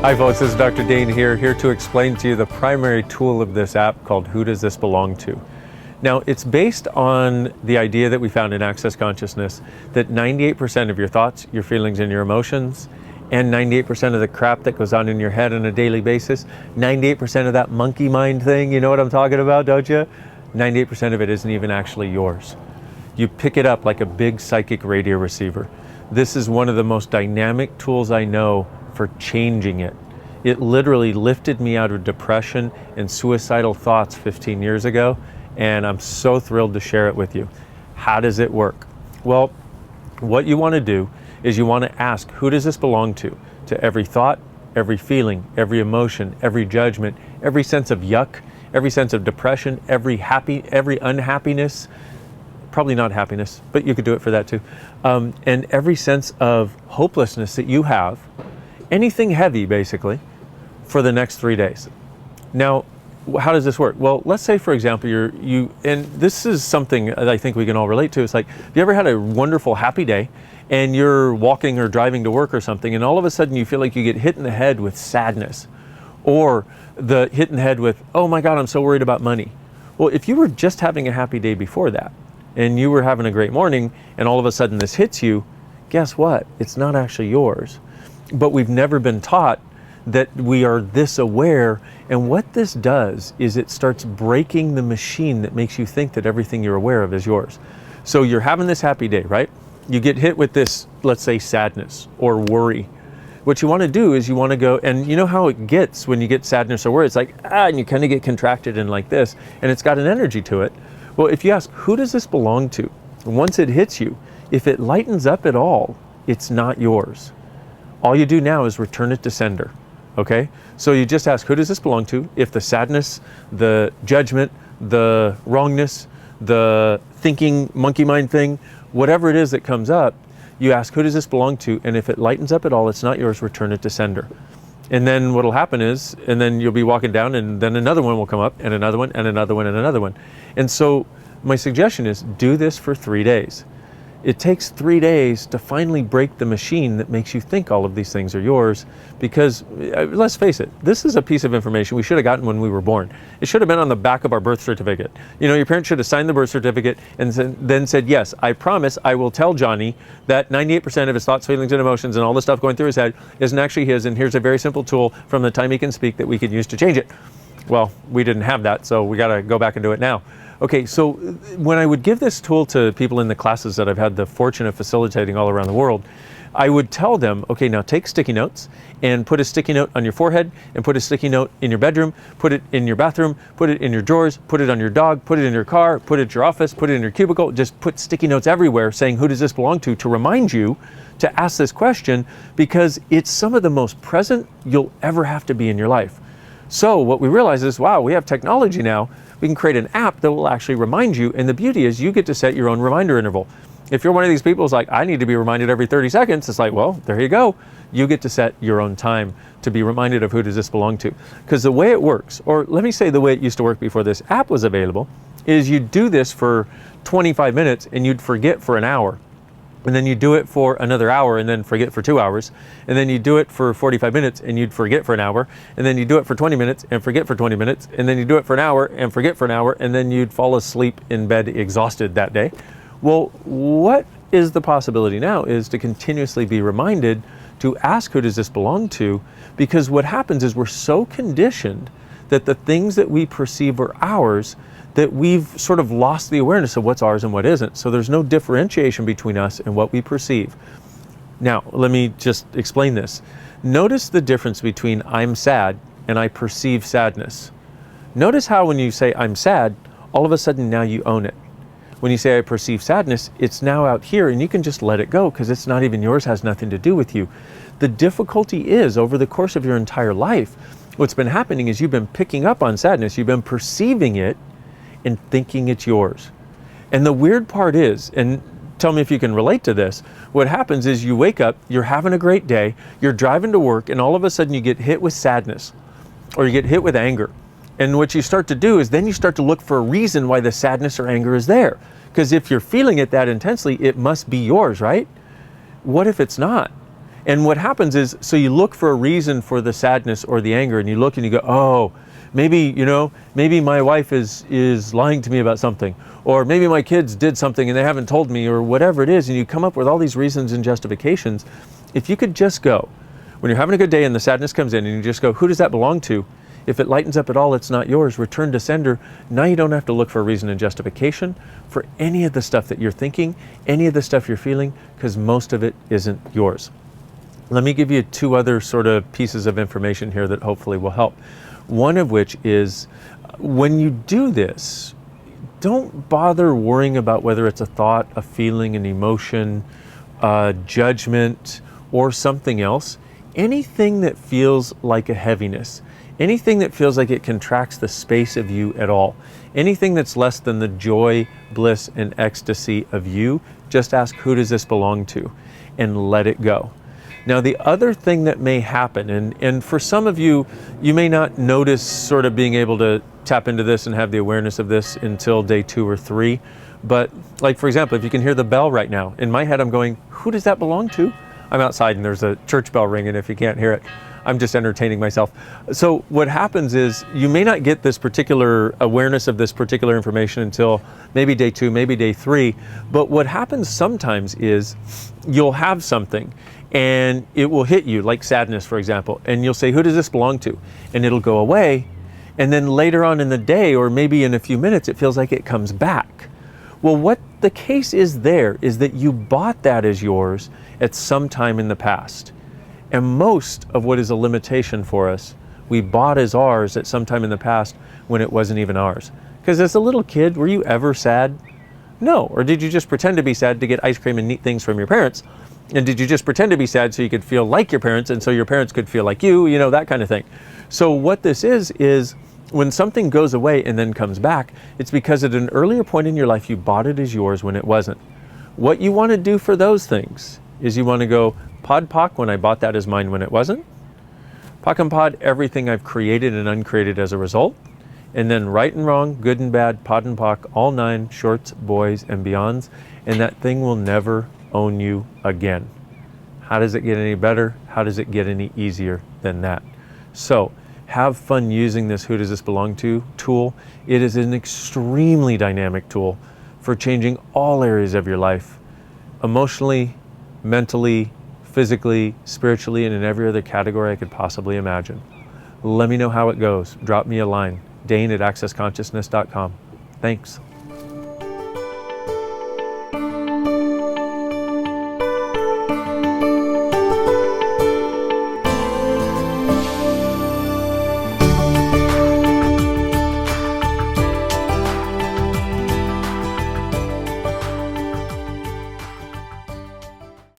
Hi folks, this is Dr. Dain Heer, here to explain to you the primary tool of this app called Who Does This Belong To? Now, it's based on the idea that we found in Access Consciousness that 98% of your thoughts, your feelings, and your emotions, and 98% of the crap that goes on in your head on a daily basis, 98% of that monkey mind thing, you know what I'm talking about, don't you? 98% of it isn't even actually yours. You pick it up like a big psychic radio receiver. This is one of the most dynamic tools I know for changing it. It literally lifted me out of depression and suicidal thoughts 15 years ago, and I'm so thrilled to share it with you. How does it work? Well, what you want to do is you want to ask, who does this belong to? To every thought, every feeling, every emotion, every judgment, every sense of yuck, every sense of depression, every unhappiness, probably not happiness, but you could do it for that too, and every sense of hopelessness that you have, anything heavy basically, for the next 3 days. Now, how does this work? Well, let's say for example, and this is something that I think we can all relate to. It's like, have you ever had a wonderful happy day and you're walking or driving to work or something, and all of a sudden you feel like you get hit in the head with sadness, or hit in the head with, oh my God, I'm so worried about money. Well, if you were just having a happy day before that, and you were having a great morning, and all of a sudden this hits you, guess what? It's not actually yours. But we've never been taught that we are this aware, and what this does is it starts breaking the machine that makes you think that everything you're aware of is yours. So you're having this happy day, right? You get hit with this, let's say, sadness or worry. What you want to do is you want to go, and you know how it gets when you get sadness or worry, it's like, and you kind of get contracted and like this, and it's got an energy to it. Well, if you ask, who does this belong to? Once it hits you, if it lightens up at all, it's not yours. All you do now is return it to sender, okay? So you just ask, who does this belong to? If the sadness, the judgment, the wrongness, the thinking monkey mind thing, whatever it is that comes up, you ask, who does this belong to? And if it lightens up at all, it's not yours, return it to sender. And then what'll happen is, and then you'll be walking down, and then another one will come up, and another one, and another one, and another one. And so my suggestion is, do this for 3 days. It takes 3 days to finally break the machine that makes you think all of these things are yours, because let's face it, this is a piece of information we should have gotten when we were born. It should have been on the back of our birth certificate. You know, your parents should have signed the birth certificate and then said, yes, I promise I will tell Johnny that 98% of his thoughts, feelings, and emotions and all the stuff going through his head isn't actually his, and here's a very simple tool from the time he can speak that we could use to change it. Well, we didn't have that, so we got to go back and do it now. Okay, so when I would give this tool to people in the classes that I've had the fortune of facilitating all around the world, I would tell them, okay, now take sticky notes and put a sticky note on your forehead, and put a sticky note in your bedroom, put it in your bathroom, put it in your drawers, put it on your dog, put it in your car, put it at your office, put it in your cubicle, just put sticky notes everywhere saying, who does this belong to remind you to ask this question, because it's some of the most present you'll ever have to be in your life. So what we realize is, wow, we have technology now. We can create an app that will actually remind you, and the beauty is you get to set your own reminder interval. If you're one of these people who's like, I need to be reminded every 30 seconds, it's like, well, there you go. You get to set your own time to be reminded of who does this belong to. Because the way it works, or let me say the way it used to work before this app was available, is you do this for 25 minutes and you'd forget for an hour. And then you do it for another hour and then forget for 2 hours. And then you do it for 45 minutes and you'd forget for an hour. And then you do it for 20 minutes and forget for 20 minutes. And then you do it for an hour and forget for an hour. And then you'd fall asleep in bed exhausted that day. Well, what is the possibility now is to continuously be reminded to ask, who does this belong to? Because what happens is we're so conditioned that the things that we perceive are ours that we've sort of lost the awareness of what's ours and what isn't. So there's no differentiation between us and what we perceive. Now, let me just explain this. Notice the difference between I'm sad and I perceive sadness. Notice how when you say I'm sad, all of a sudden now you own it. When you say I perceive sadness, it's now out here and you can just let it go because it's not even yours, has nothing to do with you. The difficulty is, over the course of your entire life, what's been happening is you've been picking up on sadness, you've been perceiving it, and thinking it's yours. And the weird part is, and tell me if you can relate to this, what happens is you wake up, you're having a great day, you're driving to work, and all of a sudden you get hit with sadness, or you get hit with anger. And what you start to do is then you start to look for a reason why the sadness or anger is there. Because if you're feeling it that intensely, it must be yours, right? What if it's not? And what happens is, so you look for a reason for the sadness or the anger, and you look and you go, oh, maybe, maybe my wife is lying to me about something, or maybe my kids did something and they haven't told me, or whatever it is, and you come up with all these reasons and justifications. If you could just go, when you're having a good day and the sadness comes in, and you just go, who does that belong to? If it lightens up at all, it's not yours. Return to sender. Now you don't have to look for a reason and justification for any of the stuff that you're thinking, any of the stuff you're feeling, because most of it isn't yours. Let me give you two other sort of pieces of information here that hopefully will help. One of which is, when you do this, don't bother worrying about whether it's a thought, a feeling, an emotion, a judgment, or something else. Anything that feels like a heaviness, anything that feels like it contracts the space of you at all, anything that's less than the joy, bliss, and ecstasy of you, just ask, who does this belong to? And let it go. Now, the other thing that may happen, and for some of you, you may not notice sort of being able to tap into this and have the awareness of this until day 2 or 3. But like, for example, if you can hear the bell right now, in my head, I'm going, who does that belong to? I'm outside and there's a church bell ringing. If you can't hear it, I'm just entertaining myself. So what happens is, you may not get this particular awareness of this particular information until maybe day 2, maybe day 3. But what happens sometimes is, you'll have something and it will hit you, like sadness, for example, and you'll say, who does this belong to? And it'll go away. And then later on in the day, or maybe in a few minutes, it feels like it comes back. Well, what the case is there is that you bought that as yours at some time in the past. And most of what is a limitation for us, we bought as ours at some time in the past when it wasn't even ours. Because as a little kid, were you ever sad? No. Or did you just pretend to be sad to get ice cream and neat things from your parents? And did you just pretend to be sad so you could feel like your parents, and so your parents could feel like you, that kind of thing. So what this is when something goes away and then comes back, it's because at an earlier point in your life, you bought it as yours when it wasn't. What you want to do for those things is, you want to go, Pod Poc, when I bought that as mine when it wasn't. Poc and Pod, everything I've created and uncreated as a result. And then right and wrong, good and bad, Pod and Poc, all 9, shorts, boys, and beyonds. And that thing will never own you again. How does it get any better? How does it get any easier than that? So have fun using this Who Does This Belong To tool. It is an extremely dynamic tool for changing all areas of your life, emotionally, mentally, physically, spiritually, and in every other category I could possibly imagine. Let me know how it goes. Drop me a line, Dain@accessconsciousness.com. Thanks.